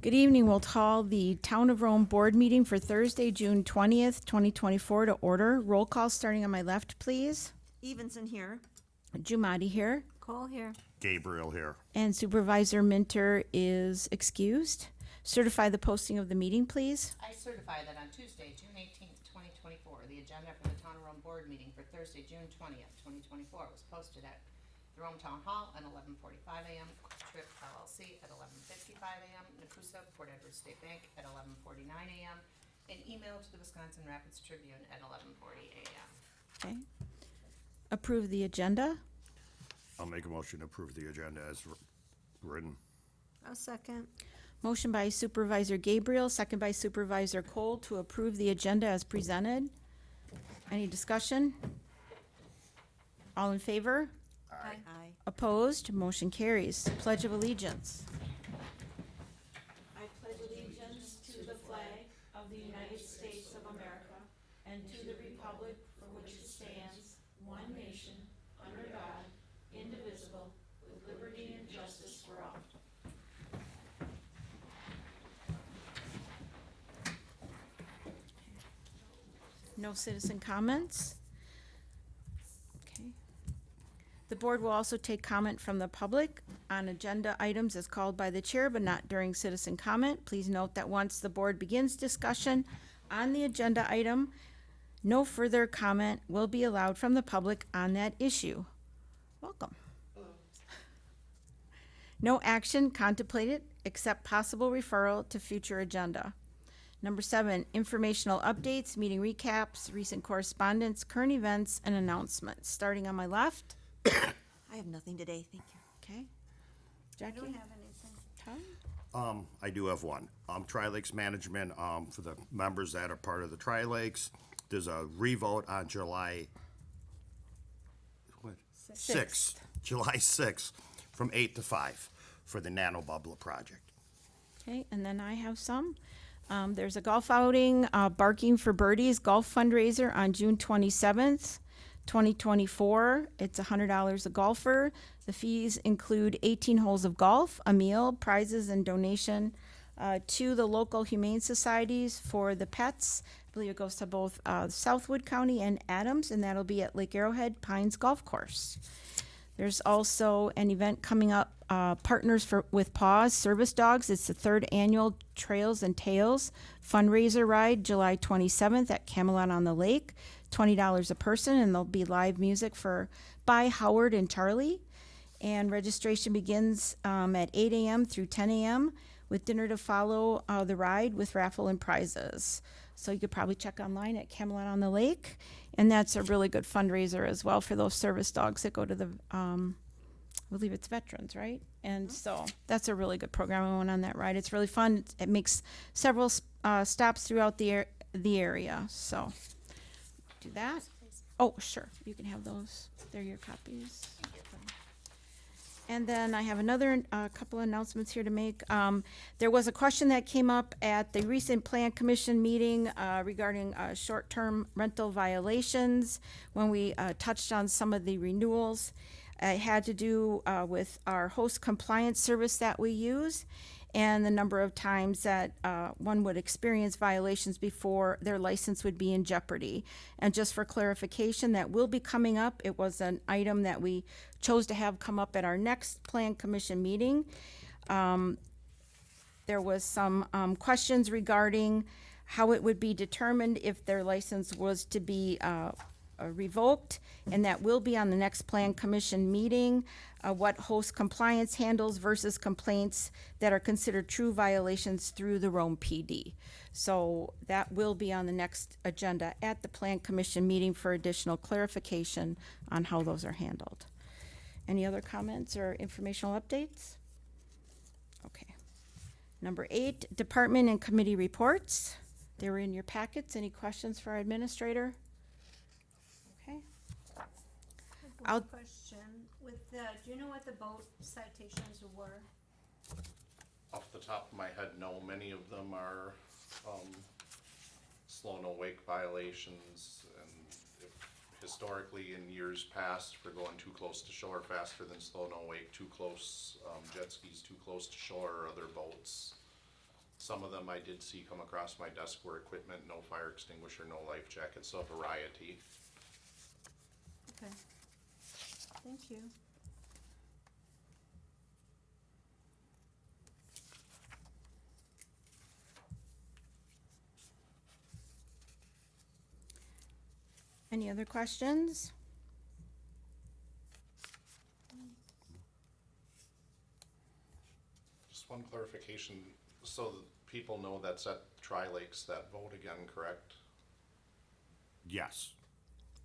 Good evening. We'll call the Town of Rome Board meeting for Thursday, June 20th, 2024 to order. Roll call starting on my left, please. Evenson here. Jumati here. Cole here. Gabriel here. And Supervisor Minter is excused. Certify the posting of the meeting, please. I certify that on Tuesday, June 18th, 2024, the agenda for the Town of Rome Board meeting for Thursday, June 20th, 2024 was posted at the Rome Town Hall at 11:45 a.m., Trip LLC at 11:55 a.m., Nakusa, Port Edward State Bank at 11:49 a.m., and emailed to the Wisconsin Rapids Tribune at 11:40 a.m. Okay. Approve the agenda. I'll make a motion to approve the agenda as written. A second. Motion by Supervisor Gabriel, second by Supervisor Cole to approve the agenda as presented. Any discussion? All in favor? Aye. Opposed? Motion carries. Pledge of Allegiance. I pledge allegiance to the flag of the United States of America and to the republic for which it stands, one nation, under God, indivisible, with liberty and justice for all. No citizen comments? Okay. The board will also take comment from the public on agenda items as called by the chair, but not during citizen comment. Please note that once the board begins discussion on the agenda item, no further comment will be allowed from the public on that issue. Welcome. No action contemplated except possible referral to future agenda. Number 7, informational updates, meeting recaps, recent correspondence, current events, and announcements. Starting on my left. I have nothing today, thank you. Okay. Jackie? have anything. Tom? I do have one. Tri-Lakes Management, for the members that are part of the Tri-Lakes, there's a revote on July Sixth. July 6th, from 8 to 5 for the Nano Bubbler project. Okay, and then I have some. There's a golf outing, Barking for Birdies golf fundraiser on June 27th, 2024. It's $100 a golfer. The fees include 18 holes of golf, a meal, prizes, and donation to the local humane societies for the pets. I believe it goes to both Southwood County and Adams, and that'll be at Lake Arrowhead Pines Golf Course. There's also an event coming up, Partners with Paws Service Dogs. It's the 3rd annual Trails and Tales fundraiser ride, July 27th at Camelot on the Lake. $20 a person, and there'll be live music by Howard and Charlie. And registration begins at 8 a.m. through 10 a.m. with dinner to follow the ride with raffle and prizes. So you could probably check online at Camelot on the Lake. And that's a really good fundraiser as well for those service dogs that go to the, I believe it's veterans, right? And so that's a really good program. I went on that ride. It's really fun. It makes several stops throughout the area. So do that. Oh, sure. You can have those. They're your copies. And then I have another couple announcements here to make. There was a question that came up at the recent Plan Commission meeting regarding short-term rental violations when we touched on some of the renewals. It had to do with our host compliance service that we use and the number of times that one would experience violations before their license would be in jeopardy. And just for clarification, that will be coming up. It was an item that we chose to have come up at our next Plan Commission meeting. There was some questions regarding how it would be determined if their license was to be revoked, and that will be on the next Plan Commission meeting, what host compliance handles versus complaints that are considered true violations through the Rome PD. So that will be on the next agenda at the Plan Commission meeting for additional clarification on how those are handled. Any other comments or informational updates? Okay. Number 8, department and committee reports. They were in your packets. Any questions for our administrator? Okay. I'll- Question, with the, do you know what the boat citations were? Off the top of my head, no. Many of them are slow no wake violations, and historically in years past, for going too close to shore faster than slow no wake, too close, jet skis too close to shore, or other boats. Some of them I did see come across my desk were equipment, no fire extinguisher, no life jacket, so a variety. Okay. Thank you. Any other questions? Just one clarification, so that people know that's at Tri-Lakes that vote again, correct? Yes,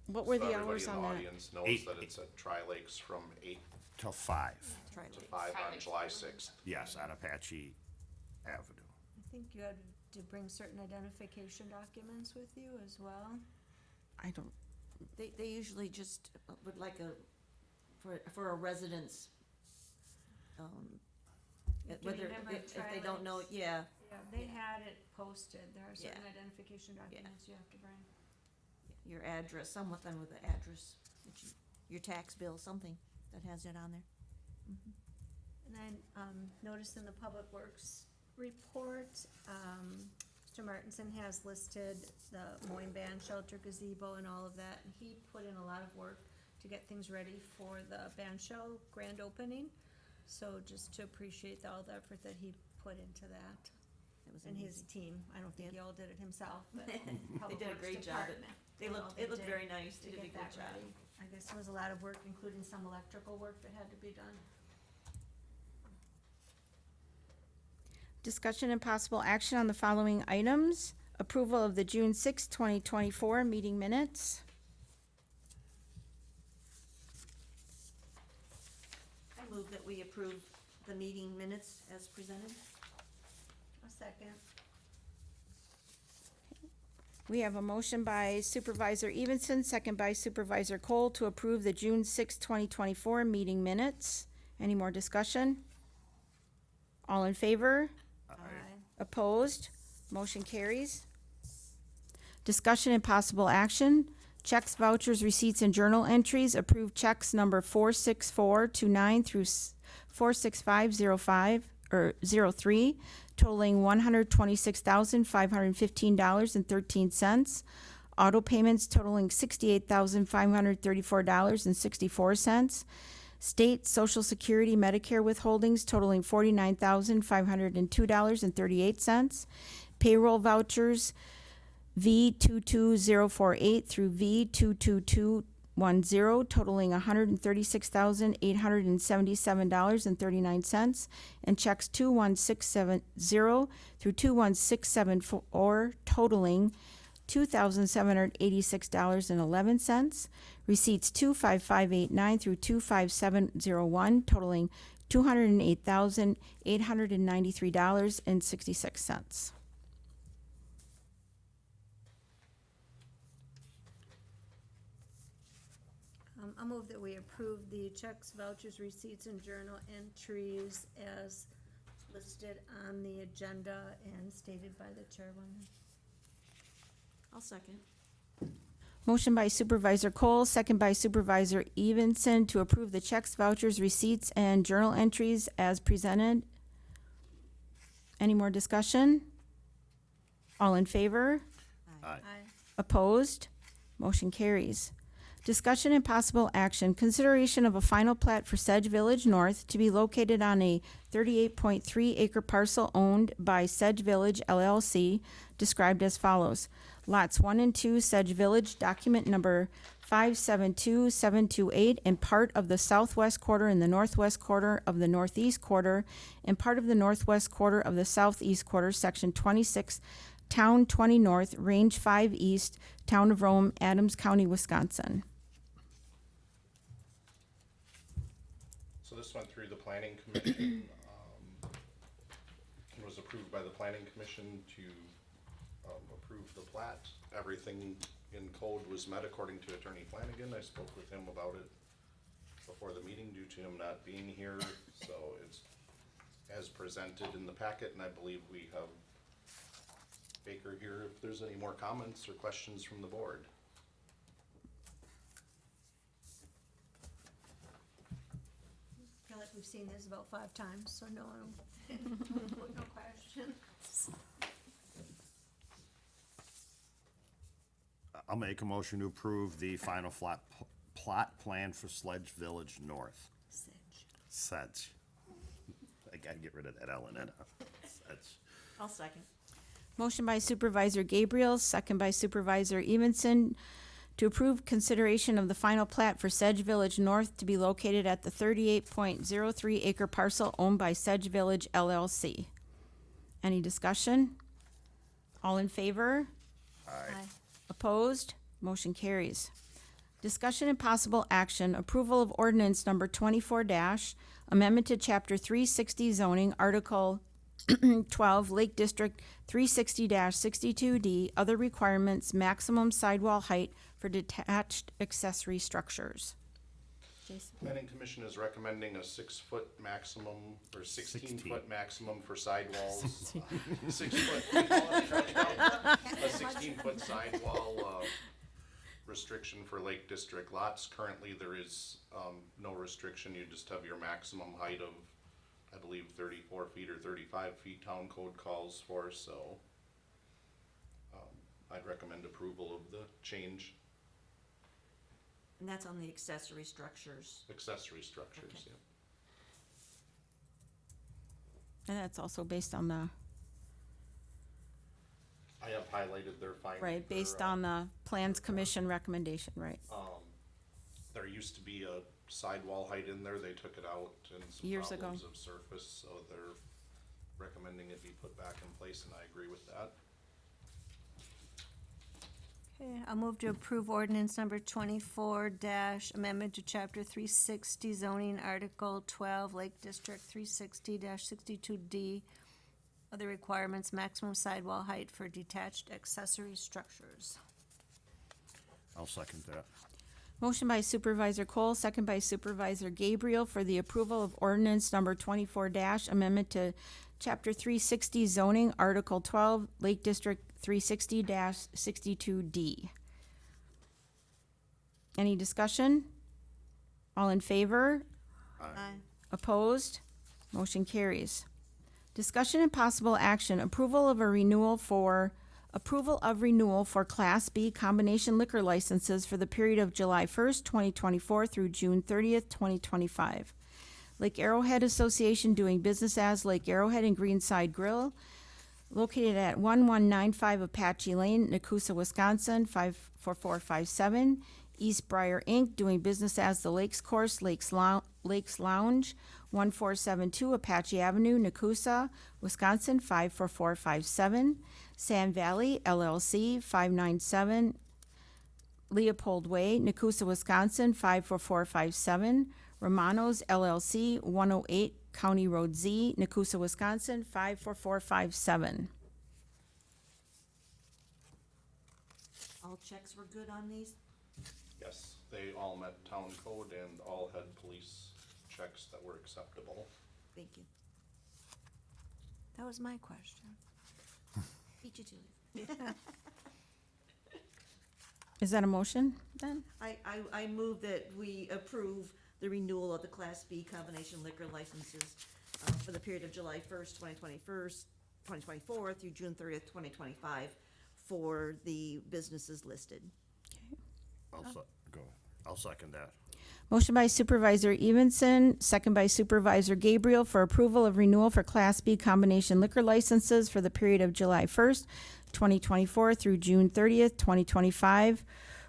What were So the hours on everybody in the that? audience knows Eight- that it's at Tri-Lakes from 8 till 5. Try to it. 5 on Tri-Lakes. July 6th. Yes, on Apache Avenue. I think you had to bring certain identification documents with you as well. I don't, They usually just would like for a residence, Do you whether, remember if they don't know, Tri-Lakes? yeah, Yeah, they had it posted, there are certain Yeah. identification documents you have to bring. your address, something with the address, that your tax bill, something that has it on there. And I, noticed in the Public Works report, Mr. Martinson has listed the mowing band shelter gazebo and all of that, and he put in a lot of work to get things ready for the band shell grand opening. So just to appreciate all the effort that he put into that, It was and his amazing. team, I don't think he all did it himself, but They Public did a Works great job. Department. They all looked, they it looked did very nice, to they did a get good that job. ready. I guess there was a lot of work, including some electrical work that had to be done. discussion and possible action on the following items. Approval of the June sixth, 2024 meeting minutes. I move that we approve the meeting minutes as presented. A second. We have a motion by Supervisor Evenson, second by Supervisor Cole to approve the June sixth, 2024 meeting minutes. Any more discussion? All in favor? Aye. Opposed? Motion carries. Discussion and possible action. Checks, vouchers, receipts, and journal entries. Approve checks number 46429 through 46505 or 03, totaling $126,515.13. Auto payments totaling $68,534.64. State Social Security Medicare withholdings totaling $49,502.38. Payroll vouchers V22048 through V22210 totaling $136,877.39, and checks 21670 through 21674 totaling $2,786.11. Receipts 25589 through 25701 totaling $208,893.66. I'll move that we approve the checks, vouchers, receipts, and journal entries as listed on the agenda and stated by the chairwoman. I'll second. Motion by Supervisor Cole, second by Supervisor Evenson to approve the checks, vouchers, receipts, and journal entries as presented. Any more discussion? All in favor? Aye. Opposed? Motion carries. Discussion and possible action. Consideration of a final plat for Sedge Village North to be located on a 38.3 acre parcel owned by Sedge Village LLC, described as follows. Lots 1 and 2, Sedge Village, document number 572728, and part of the southwest quarter and the northwest quarter of the northeast quarter, and part of the northwest quarter of the southeast quarter, section 26, Town 20 North, Range 5 East, Town of Rome, Adams County, Wisconsin. So this went through the planning commission, and was approved by the planning commission to, approve the plat. Everything in code was met according to Attorney Flanagan. I spoke with him about it before the meeting due to him not being here, so it's as presented in the packet, and I believe we have Baker here if there's any more comments or questions from the board. I feel like we've seen this about 5 times, so no, no question. I'll make a motion to approve the final plot plan for Sledge Village North. Sedge. I gotta get rid of that L in it. Sedge. I'll second. Motion by Supervisor Gabriel, second by Supervisor Evenson, to approve consideration of the final plat for Sedge Village North to be located at the 38.03 acre parcel owned by Sedge Village LLC. Any discussion? All in favor? Aye. Opposed? Motion carries. Discussion and possible action, approval of ordinance number 24 amendment to chapter 360 zoning, article 12, Lake District 360-62D, other requirements, maximum sidewall height for detached accessory structures. Jason? Planning Commission is recommending a 6-foot maximum, or 16-foot maximum for sidewalls. 6 foot, a 16-foot sidewall, restriction for Lake District lots. Currently, there is, no restriction. You just have your maximum height of, I believe, 34 feet or 35 feet town code calls for, so, I'd recommend approval of the change. And that's on the accessory structures. Accessory structures, Okay. yeah. And that's also based on the, I have highlighted their findings. right, based on the Plans Commission recommendation, right? There used to be a sidewall height in there, they took it out and some Years ago. problems of surface, so they're recommending it be put back in place, and I agree with that. Okay, I'll move to approve ordinance number 24 amendment to chapter 360 zoning, article 12, Lake District 360-62D, other requirements, maximum sidewall height for detached accessory structures. I'll second that. Motion by Supervisor Cole, second by Supervisor Gabriel for the approval of ordinance number 24 amendment to chapter 360 zoning, article 12, Lake District 360-62D. Any discussion? All in favor? Aye. Opposed? Motion carries. Discussion and possible action, approval of renewal for Class B combination liquor licenses for the period of July 1st, 2024 through June 30th, 2025. Lake Arrowhead Association doing business as Lake Arrowhead and Greenside Grill, located at 1195 Apache Lane, Nakusa, Wisconsin, 54457. East Briar Inc., doing business as the Lakes Course, Lakes Lounge, 1472 Apache Avenue, Nakusa, Wisconsin, 54457. Sand Valley LLC, 597 Leopold Way, Nakusa, Wisconsin, 54457. Romano's LLC, 108 County Road Z, Nakusa, Wisconsin, 54457. All checks were good on these? Yes, they all met town code and all had police checks that were acceptable. Thank you. That was my question. Beat you to it. Is that a motion then? I move that we approve the renewal of the Class B combination liquor licenses for the period of July 1st, 2024 through June 30th, 2025 for the businesses listed. I'll second that. Motion by Supervisor Evenson, second by Supervisor Gabriel for approval of renewal for Class B combination liquor licenses for the period of July 1st, 2024 through June 30th, 2025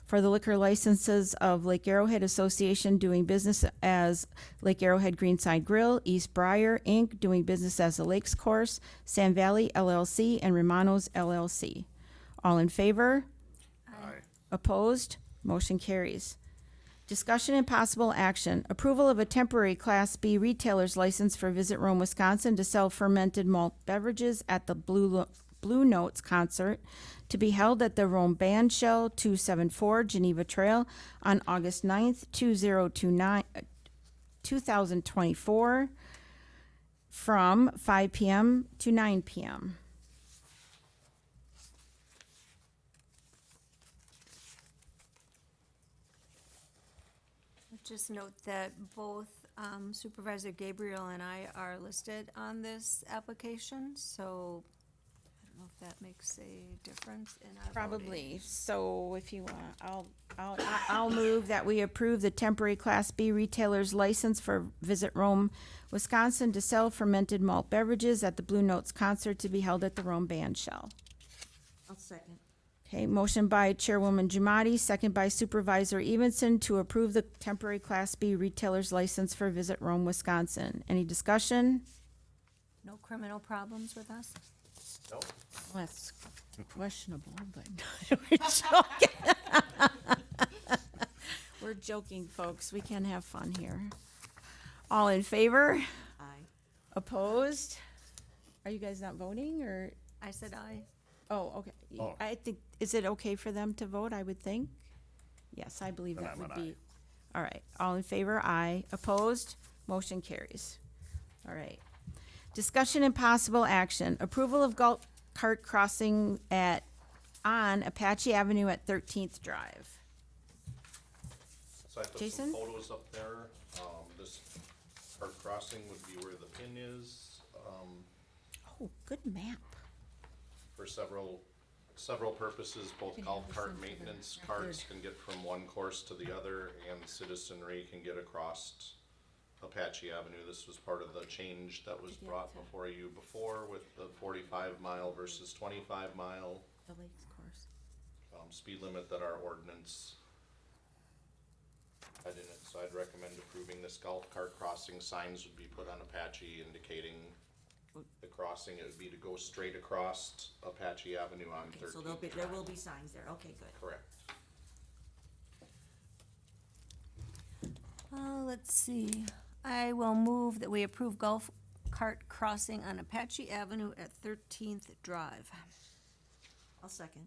for the liquor licenses of Lake Arrowhead Association doing business as Lake Arrowhead Greenside Grill, East Briar Inc., doing business as the Lakes Course, Sand Valley LLC, and Romano's LLC. All in favor? Aye. Opposed? Motion carries. Discussion and possible action. Approval of a temporary Class B retailer's license for Visit Rome, Wisconsin to sell fermented malt beverages at the Blue Notes concert to be held at the Rome Band Shell 274 Geneva Trail on August 9th, 2024 from 5 p.m. to 9 p.m. Just note that both Supervisor Gabriel and I are listed on this application, so know if that makes a difference in our voting. Probably. So if you want, I'll move that we approve the temporary Class B retailer's license for Visit Rome, Wisconsin to sell fermented malt beverages at the Blue Notes concert to be held at the Rome Band Shell. I'll second. Okay, motion by Chairwoman Jamadi, second by Supervisor Evenson to approve the temporary Class B retailer's license for Visit Rome, Wisconsin. Any discussion? No criminal problems with us? No? Well, that's questionable, but we're joking. We're joking, folks. We can have fun here. All in favor? Aye. Opposed? Are you guys not voting, or? I said aye. Oh, okay. Oh. I think, is it okay for them to vote, I would think? Yes, I believe Then that I'm would an be. All right, all in favor, aye. Opposed? Motion carries. All right. Discussion and possible action, approval of golf cart crossing on Apache Avenue at 13th Drive. So I put Jason? some photos up there. This park crossing would be where the pin is, Oh, good map. for several purposes, both golf cart maintenance carts can get from one course to the other, and citizenry can get across Apache Avenue. This was part of the change that was brought before you before with the 45-mile versus 25-mile The Lakes course. speed limit that our ordinance had in it. So I'd recommend approving this golf cart crossing. Signs would be put on Apache indicating the crossing. It would be to go straight across Apache Avenue on Okay, so 13th. there will be signs there. Okay, good. Correct. Let's see. I will move that we approve golf cart crossing on Apache Avenue at 13th Drive. I'll second.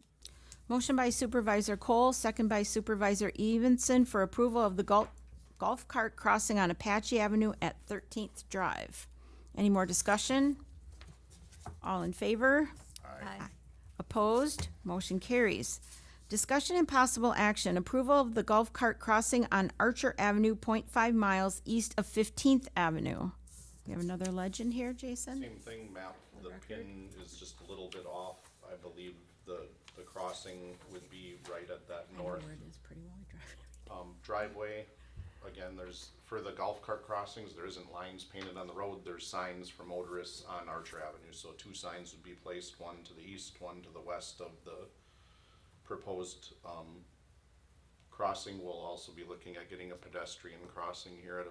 Motion by Supervisor Cole, second by Supervisor Evenson for approval of the golf cart crossing on Apache Avenue at 13th Drive. Any more discussion? All in favor? Aye. Opposed? Motion carries. Discussion and possible action, approval of the golf cart crossing on Archer Avenue, 0.5 miles east of 15th Avenue. We have another legend here, Jason? Same thing, map, the pin is just a little bit off. I believe the crossing would be right at that north it is pretty well driving. driveway. Again, for the golf cart crossings, there isn't lines painted on the road. There's signs for motorists on Archer Avenue. So 2 signs would be placed, one to the east, one to the west of the proposed crossing. We'll also be looking at getting a pedestrian crossing here at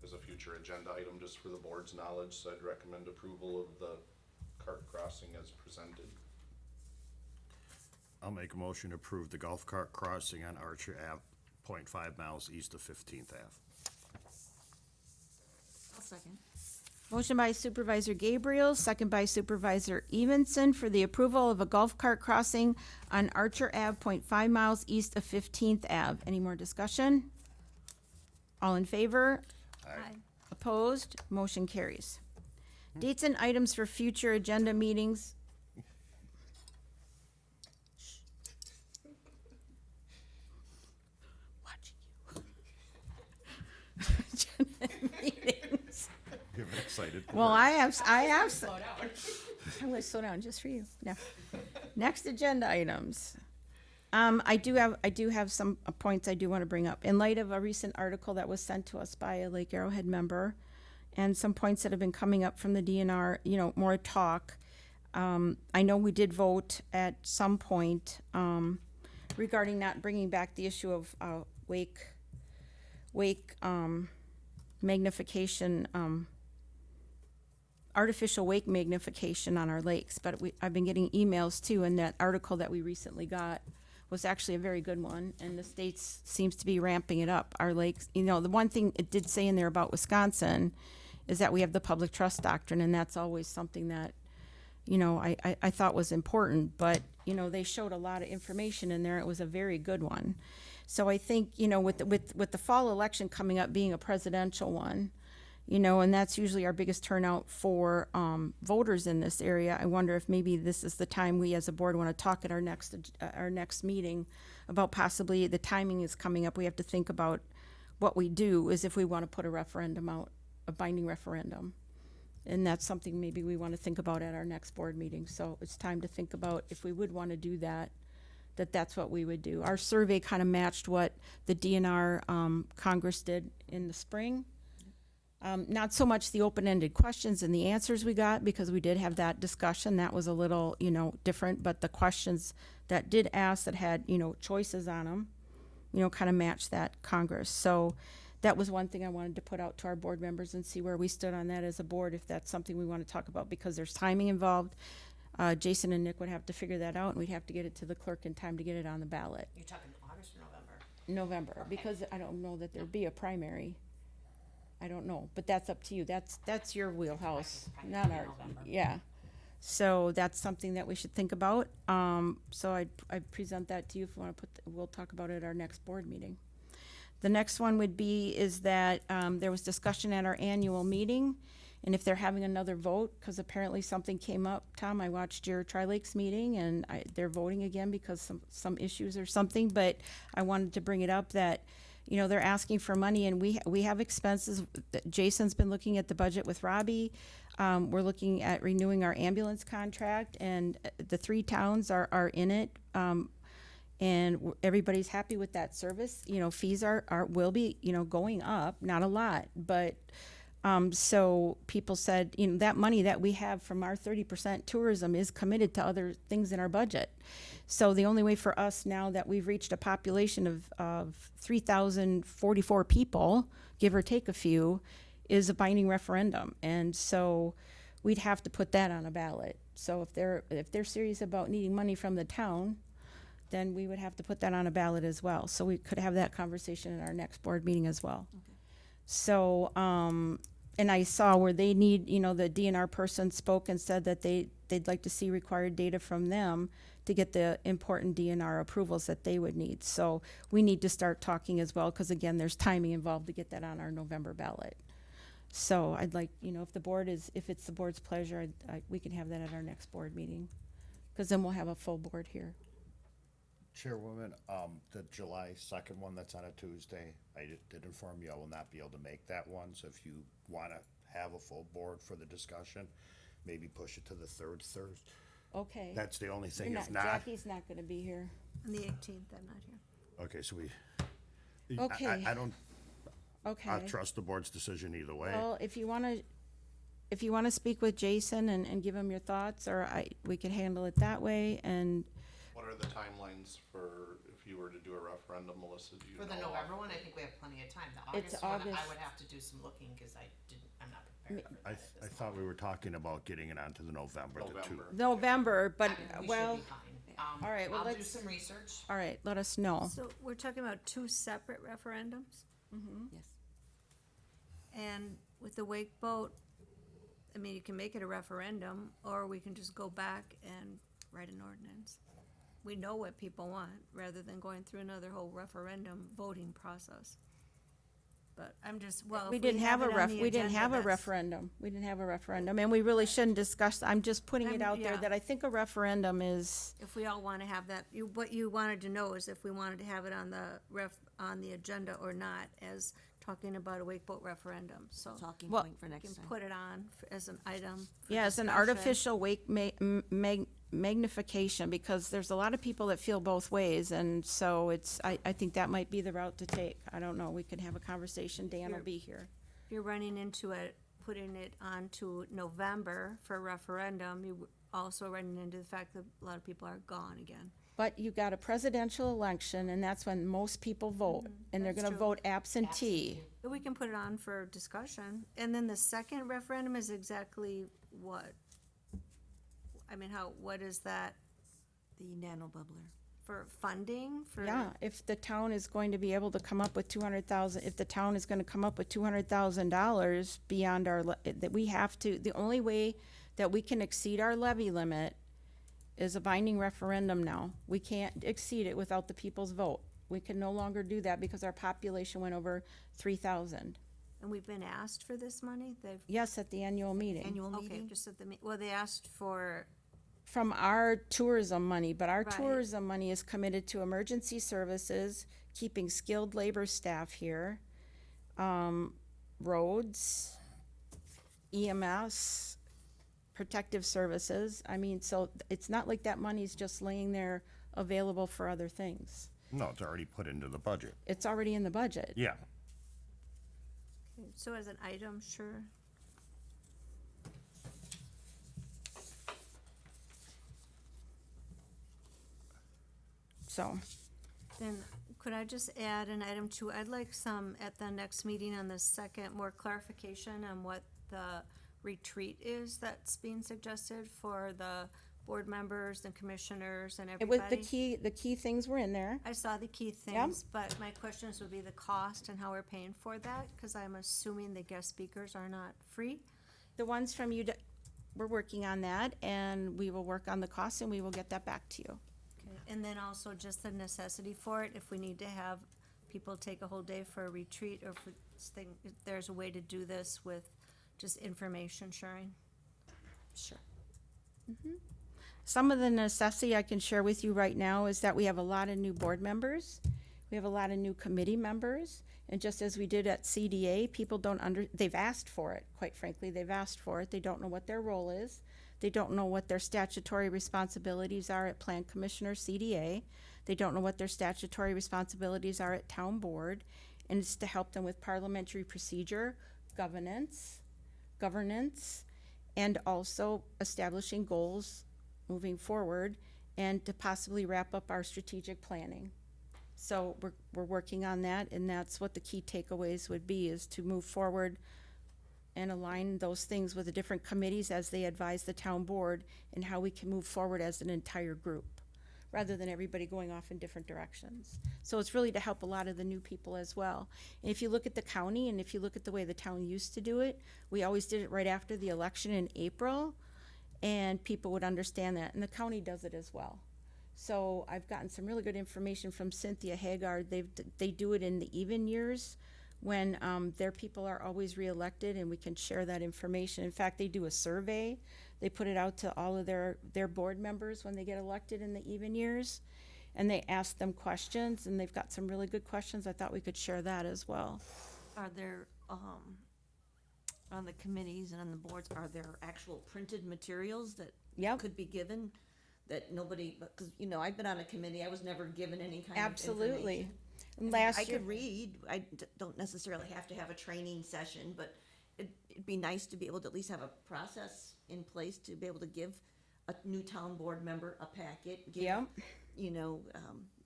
as a future agenda item, just for the board's knowledge. So I'd recommend approval of the cart crossing as presented. I'll make a motion to approve the golf cart crossing on Archer Ave, 0.5 miles east of 15th Ave. I'll second. Motion by Supervisor Gabriel, second by Supervisor Evenson for the approval of a golf cart crossing on Archer Ave, 0.5 miles east of 15th Ave. Any more discussion? All in favor? Aye. Opposed? Motion carries. Dates and items for future agenda meetings. Watching you. Meetings. You're excited. Well, I have, I'm gonna slow down just for you. No. Next agenda items. I do have some points I do want to bring up. In light of a recent article that was sent to us by a Lake Arrowhead member, and some points that have been coming up from the DNR, more talk. I know we did vote at some point, regarding not bringing back the issue of, wake magnification, artificial wake magnification on our lakes, but I've been getting emails too, and that article that we recently got was actually a very good one, and the state seems to be ramping it up. Our lakes, the one thing it did say in there about Wisconsin is that we have the public trust doctrine, and that's always something that, I thought was important, but, they showed a lot of information in there. It was a very good one. So I think, with the fall election coming up being a presidential one, and that's usually our biggest turnout for voters in this area. I wonder if maybe this is the time we as a board want to talk at our next meeting about possibly the timing is coming up. We have to think about what we do is if we want to put a referendum out, a binding referendum. And that's something maybe we want to think about at our next board meeting. So it's time to think about if we would want to do that, that's what we would do. Our survey kind of matched what the DNR Congress did in the spring. Not so much the open-ended questions and the answers we got, because we did have that discussion. That was a little, different, but the questions that did ask that had, choices on them, kind of matched that Congress. So that was one thing I wanted to put out to our board members and see where we stood on that as a board, if that's something we want to talk about, because there's timing involved. Jason and Nick would have to figure that out, and we'd have to get it to the clerk in time to get it on the ballot. You're talking August or November? November, Okay. because I don't know that there'd be a primary. I don't know, but that's up to you. That's your wheelhouse, Primary not in ours. November. Yeah. So that's something that we should think about. So I'd present that to you if you want to we'll talk about it at our next board meeting. The next one is that, there was discussion at our annual meeting, and if they're having another vote, because apparently something came up. Tom, I watched your Tri-Lakes meeting, and they're voting again because some issues or something, but I wanted to bring it up that, they're asking for money, and we have expenses. Jason's been looking at the budget with Robbie. We're looking at renewing our ambulance contract, and the 3 towns are in it. And everybody's happy with that service. Fees will be, going up, not a lot, but, so people said, that money that we have from our 30% tourism is committed to other things in our budget. So the only way for us, now that we've reached a population of 3,044 people, give or take a few, is a binding referendum. And so we'd have to put that on a ballot. So if they're serious about needing money from the town, then we would have to put that on a ballot as well. So we could have that conversation at our next board meeting as well. So, and I saw where they need, the DNR person spoke and said that they'd like to see required data from them to get the important DNR approvals that they would need. So we need to start talking as well, because again, there's timing involved to get that on our November ballot. So I'd like, if it's the board's pleasure, we can have that at our next board meeting, because then we'll have a full board here. Chairwoman, the July 2nd one that's on a Tuesday, I did inform you I will not be able to make that one, so if you want to have a full board for the discussion, maybe push it to the 3rd Thursday. Okay. That's the only thing, You're if not- not, Jackie's not gonna be here. On the 18th, I'm not here. okay, so Okay. I don't, I Okay. trust the board's decision either way. Well, if you wanna speak with Jason and give him your thoughts, or we could handle it that way, and What are the timelines for if you were to do a referendum, Melissa? Do you For the know? November one, I think we have plenty of time. The It's August one, I August. would have to do some looking, because I'm not prepared for that at I this thought we were talking about getting it onto the November, the two. November. November, but, moment. I mean, we well, should be fine. all right, well, I'll do let's- some research. all right, let us know. So we're talking about 2 separate referendums? Yes. And with the wake boat, I mean, you can make it a referendum, or we can just go back and write an ordinance. We know what people want, rather than going through another whole referendum voting process. But I'm just, well, We if didn't have it a on the we didn't agenda, have a that's- referendum. We didn't have a referendum, and we really shouldn't discuss, I'm just putting it out there Yeah. that I think a referendum is, If we all wanna have that, what you wanted to know is if we wanted to have it on the agenda or not, as talking about a wake boat referendum, so. Talking Well- point for We next can time. put it on as an item for yeah, it's an discussion. artificial magnification, because there's a lot of people that feel both ways, and so I think that might be the route to take. I don't know, we could have a conversation, Dan will be here. If you're running into it, putting it on to November for referendum, you also running into the fact that a lot of people are gone again. But you got a presidential election, and that's when most people vote, and they're that's gonna true. vote absentee. But we can put it on for discussion, and then the second referendum is exactly what? I mean, what is that, The nano bubbler. for funding, for? Yeah, if the town is going to be able to come up with if the town is gonna come up with $200,000 beyond that we have to, the only way that we can exceed our levy limit is a binding referendum now. We can't exceed it without the people's vote. We can no longer do that because our population went over 3,000. And we've been asked for this money? They've, Yes, at the annual meeting. Annual okay, meeting? just at the, well, they asked for, From our tourism money, but our Right. tourism money is committed to emergency services, keeping skilled labor staff here, roads, EMS, protective services. I mean, so it's not like that money's just laying there available for other things. No, it's already put into the budget. It's already in the budget. Yeah. So as an item, sure. So, Then could I just add an item two? I'd like some, at the next meeting on the second, more clarification on what the retreat is that's being suggested for the board members and commissioners and it was everybody. the key things were in there. I saw the key things, but my questions would be the cost and how we're paying for that, because I'm assuming the guest speakers are not free. The ones from you, we're working on that, and we will work on the costs, and we will get that back to you. Okay, and then also just the necessity for it, if we need to have people take a whole day for a retreat, or if there's a way to do this with just information sharing. Sure. Some of the necessity I can share with you right now is that we have a lot of new board members. We have a lot of new committee members. And just as we did at CDA, people they've asked for it, quite frankly. They've asked for it. They don't know what their role is. They don't know what their statutory responsibilities are at Plan Commissioner CDA. They don't know what their statutory responsibilities are at Town Board. And it's to help them with parliamentary procedure, governance, and also establishing goals moving forward, and to possibly wrap up our strategic planning. So we're working on that, and that's what the key takeaways would be, is to move forward and align those things with the different committees as they advise the town board, and how we can move forward as an entire group, rather than everybody going off in different directions. So it's really to help a lot of the new people as well. And if you look at the county, and if you look at the way the town used to do it, we always did it right after the election in April, and people would understand that, and the county does it as well. So I've gotten some really good information from Cynthia Haggard. They do it in the even years, when their people are always reelected, and we can share that information. In fact, they do a survey. They put it out to all of their board members when they get elected in the even years, and they ask them questions, and they've got some really good questions. I thought we could share that as well. Are there, on the committees and on the boards, are there actual printed materials that Yep. could be given that nobody, because, I've been on a committee, I was never given any kind of Absolutely. information. And I last year, could read, don't necessarily have to have a training session, but it'd be nice to be able to at least have a process in place to be able to give a new town board member a packet, give, Yep.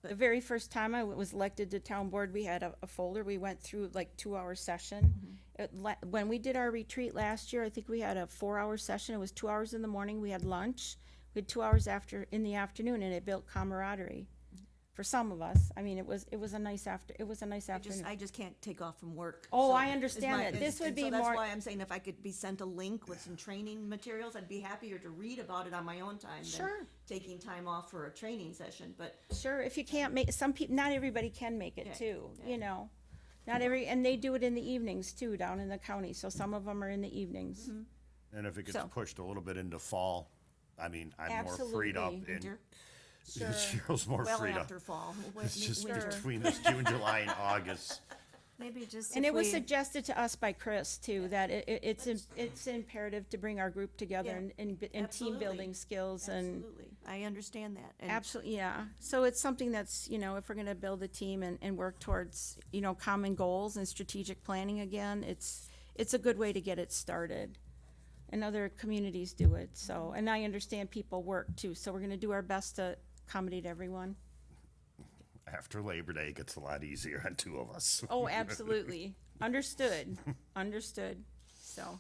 But the very first time I was elected to town board, we had a folder. We went through like 2-hour session. When we did our retreat last year, I think we had a 4-hour session. It was 2 hours in the morning. We had lunch. We had 2 hours in the afternoon, and it built camaraderie for some of us. I mean, it was a nice afternoon. I just can't take off from work. Oh, so I is understand my- that. This would and be so that's more- why I'm saying if I could be sent a link with some training materials, I'd be happier to read about it on my own time Sure. than taking time off for a training session, but Sure, if you can't make, some people, not everybody can make it Yeah, too, yeah. And they do it in the evenings too, down in the county, so some of them are in the evenings. And if it gets So- pushed a little bit into fall, I mean, I'm more freed up, Absolutely. and winter, Cheryl's more well freed up. after fall. It's just Sure. between this June, July, and August. Maybe just And if it was we- suggested to us by Chris too, that it's imperative to bring our group together, Yeah, and team absolutely. building skills, and Absolutely, I understand that. And absolutely, yeah. So it's something that's, if we're gonna build a team and work towards, common goals and strategic planning again, it's a good way to get it started. And other communities do it, so, and I understand people work too, so we're gonna do our best to accommodate everyone. After Labor Day, it gets a lot easier on two of us. Oh, absolutely. Understood. So,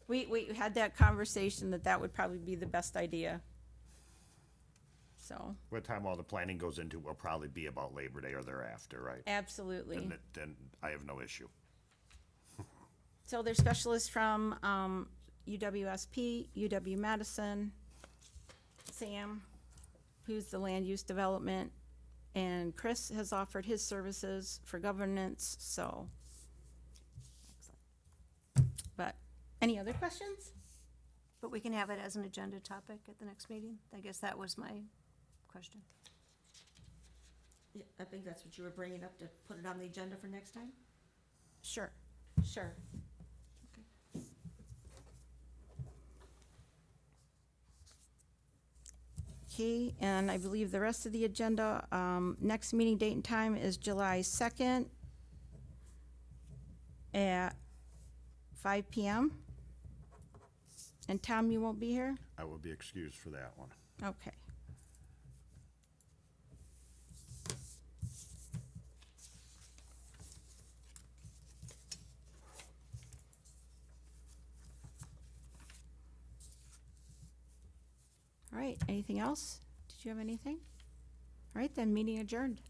we had that conversation that would probably be the best idea. So, By the time all the planning goes into, it will probably be about Labor Day or thereafter, right? absolutely. Then I have no issue. So there's specialists from, UWSP, UW-Madison, Sam, who's the land use development, and Chris has offered his services for governance, so. But, any other questions? But we can have it as an agenda topic at the next meeting? I guess that was my question. yeah, I think that's what you were bringing up, to put it on the agenda for next time? Sure. Okay, and I believe the rest of the agenda, next meeting date and time is July 2nd at 5 PM. And Tom, you won't be here? I will be excused for that one. Okay. All right, anything else? Did you have anything? All right, then, meeting adjourned.